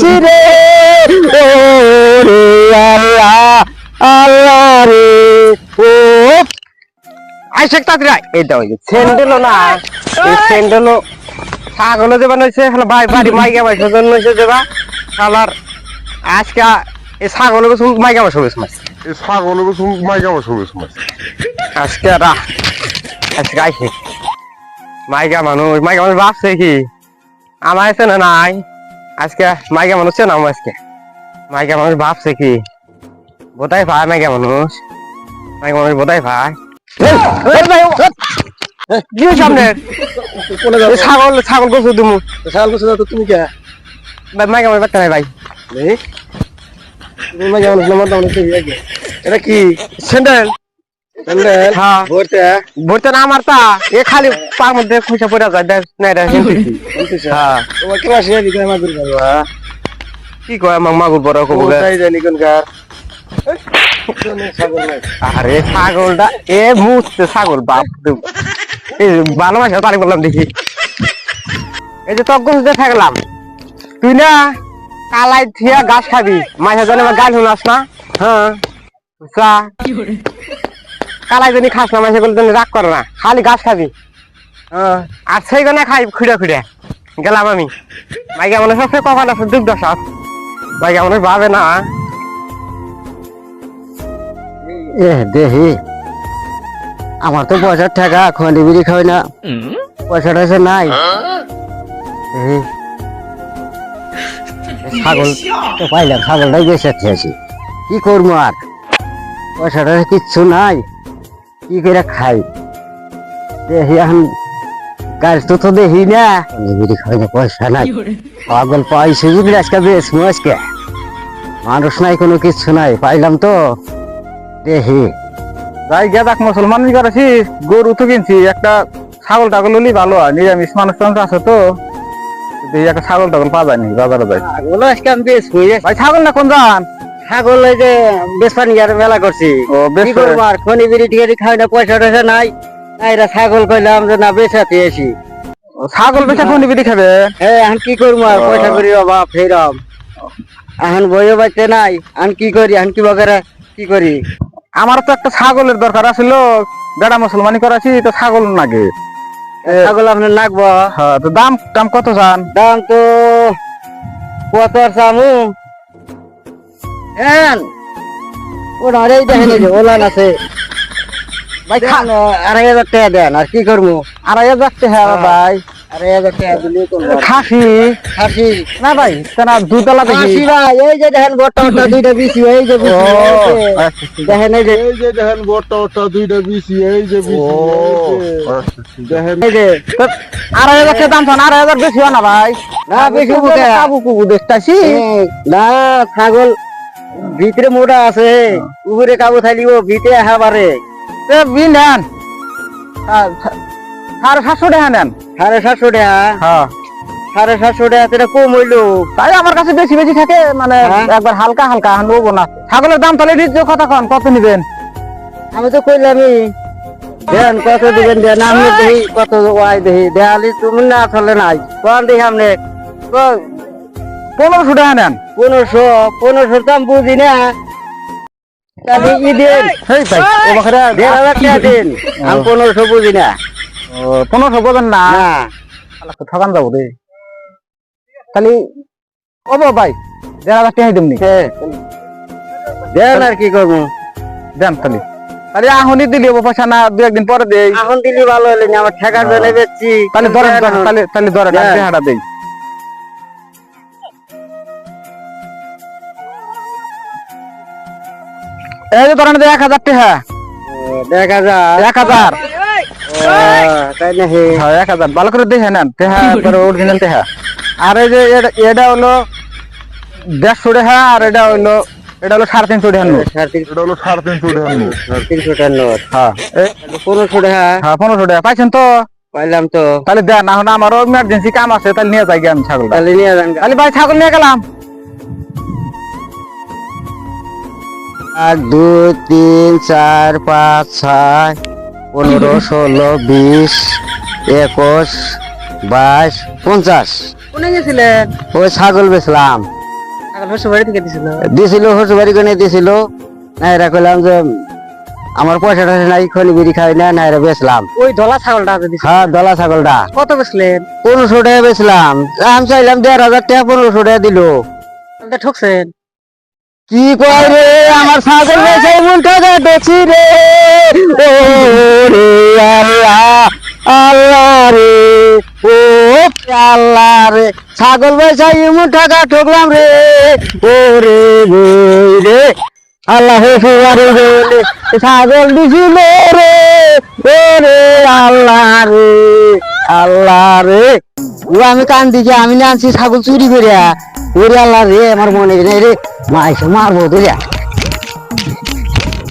পাইছি রে ও রে আল্লাহ আল্লাহ রে ও আই শেখ তাড়াতাড়ি আয়। এই দাও স্যান্ডেলও না এই স্যান্ডেলও ছাগলে দেবা নইছে হলো ভাই বাড়ি মাইকা মাইছে জন্য নইছে দেবা শালার আজকে এই ছাগলে বসে মাইকা মাইছে মাছ এই ছাগলের বসে মাইকা বসে মাছ আজকে রা আজকে আইছে মাইকা মানুষ ভাবছে কি আমার আছে না নাই আজকে মাইকা মানুষ চেনা আজকে মাইকা মানুষ ভাবছে কি বোধাই ভাই মাইকা মানুষ বোধাই ভাই সামনে ছাগল ছাগল গোসু তুমি ছাগল গোসু তো তুমি কে মাইকা মানুষ বাচ্চা নাই ভাই তুমি মাইকা মানুষ নাম দাও না এটা কি স্যান্ডেল স্যান্ডেল হ্যাঁ ভরতে না আমার তা এ খালি পার মধ্যে খুঁজে পড়ে যায় দেখ না এটা হ্যাঁ তোমার কি মাসে দিকে মাগুর বাবা কি কয় মাগুর বড় কবু কোথায় জানি কোনকার আরে ছাগলটা এ মুছতে ছাগল বাপ এই ভালোবাসা তারিখ বললাম দেখি এই যে তজ্ঞ থাকলাম তুই না কালাই থিয়া গাছ খাবি মাঝে জানে গাছ শুনাস না হ্যাঁ কালাই জানি খাস না মাঝে বলে রাগ করে না খালি গাছ খাবি হ্যাঁ আর সেই গানে খাই খুঁড়ে খুঁড়ে গেলাম আমি মাইকে মনে সবচেয়ে কখন আছে দুঃখ দশা মাইকে মনে ভাবে না এ দেহি আমার তো পয়সার টাকা খন্ডি বিড়ি খাই না পয়সা টয়সা নাই ছাগল তো পাইলাম ছাগলটাই বেঁচে আছি কি করবো আর পয়সা টয়সা কিচ্ছু নাই কি করে খাই দেখি এখন গাছ তো দেখি না বিড়ি খাই না পয়সা নাই পাগল পাইছে বুঝলি আজকে বেশ আজকে মানুষ নাই কোনো কিচ্ছু নাই পাইলাম তো দেখি যাই গিয়া দেখ মুসলমান করেছি গরু তো কিনছি একটা ছাগল টাগল হলি ভালো হয় নিরামিষ মানুষ আছে তো একটা ছাগল টাগল পাওয়া যায়নি বাজারে যাই ছাগল আজকে আমি বেশ ভাই ছাগল না কোন যান ছাগল এই যে বেসপানি আর মেলা করছি ও বেশ কি করবো আর খনি বিড়ি টিকে খাই না পয়সা টয়সা নাই এরা ছাগল কইলাম যে না বেচাতে এসি ছাগল বেচা কোন বিড়ি খাবে হ্যাঁ এখন কি করবো আর পয়সা করি অভাব ফেরম এখন বইও বাচ্চা নাই এখন কি করি এখন কি বগেরা কি করি আমার তো একটা ছাগলের দরকার আছিল বেড়া মুসলমানি করাছি তো ছাগল নাগে ছাগল আপনার লাগবো হ্যাঁ তো দাম দাম কত যান দাম তো কত আর চামু হ্যাঁ ওরা এই দেখেন এই যে ওলান আছে ভাই 2,500 টাকা দেন আর কি করবো 2,500 টাকা ভাই 2,500 টাকা দিলে করবো খাসি খাসি না ভাই না দুতলা দেখি খাসি ভাই এই যে দেখেন বটটা দুইটা বিসি এই যে বিসি দেখেন এই যে এই যে দেখেন বড়টা দুইটা বিসি এই যে বিসি দেখেন এই যে 2,500 টাকা দাম চান 2,500 বেশি হয় না ভাই না বেশি বুকে কাবু কুবু দেখতাছি না ছাগল ভিতরে মোটা আছে উপরে কাবু থাকলিব ভিতরে হাবারে বি নেন 750 টাকা নেন 750 টাকা হ্যাঁ 750 টাকা সেটা কম হইলো তাই আমার কাছে বেশি বেশি থাকে মানে একবার হালকা হালকা নেবো না ছাগলের দাম তাহলে দিচ্ছ কতক্ষণ কত নিবেন আমি তো কইলামই দেন কত দিবেন দেন আমি দেখি কত ওয়াই দেখি দেয়ালি তুমি না আসলে নাই কোন দেখি আপনি 1500 টাকা নেন 1500 দাম বুঝি না তাহলে ই দেন এই ভাই ও বাখরা 1,500 টাকা দেন আমি 1500 বুঝি না 1500 বলেন না না আল্লাহ তো ঠকান যাবো রে খালি ও ভাই 1,500 টাকা দিমনি দেন আর কি করবো দেন খালি আরে আহনি দিলি পয়সা না 2-1 দিন পরে দেই এখন দিলি ভালো হলো না আমার ঠেকার জন্য বেচছি তাহলে ধরেন তাহলে ধরেন টাকাটা দেই এই যে ধরেন 1,000 টাকা দেখা যা 1,000 তাই না হে হ্যাঁ 1,000 ভালো করে দেখে নেন টাকা অরিজিনাল টাকা আর এই যে এটা হলো 150 টাকা আর এটা হলো 350 টাকা নোট এটা হলো 350 টাকা নোট 300 টাকার নোট হ্যাঁ 1500 টাকা হ্যাঁ 1500 টাকা পাইছেন তো পাইলাম তো তাহলে দেন এখন আমারও ইমার্জেন্সি কাম আছে তাহলে নিয়ে যাই আমি ছাগল তাহলে নিয়ে যান তাহলে ভাই ছাগল নিয়ে গেলাম 1 2 3 4 5 6 15 16 20 21 22 50 কোনে গেছিলেন ওই ছাগল বেচলাম দিছিল শ্বশুর বাড়ি কোনে দিছিল নাইরা কইলাম যে আমার পয়সাটা নাই খনি বিড়ি খাই না নাইরা বেচলাম। ওই ধলা ছাগলটা আছে দিছে। হ্যাঁ দলা ছাগলটা কত বেচলেন? 1500 টাকা বেচলাম। আমি চাইলাম 1500 টাকা 1500 টাকা দিল। তাহলে ঠকছেন। কি কয় রে আমার ছাগল বেচে মন টাকা বেচি রে ও রে আল্লাহ আল্লাহ রে ও আল্লাহ রে ছাগল বেচে এমন টাকা ঠকলাম রে ও রে রে আল্লাহ ফুয়ারে গেলে ছাগল দিছিল রে ও রে আল্লাহ রে ও আমি কান্দি যে আমি না আনছি ছাগল চুরি করিয়া ওরে আল্লাহ রে আমার মনে নেই রে মা এসে মারবো তোরা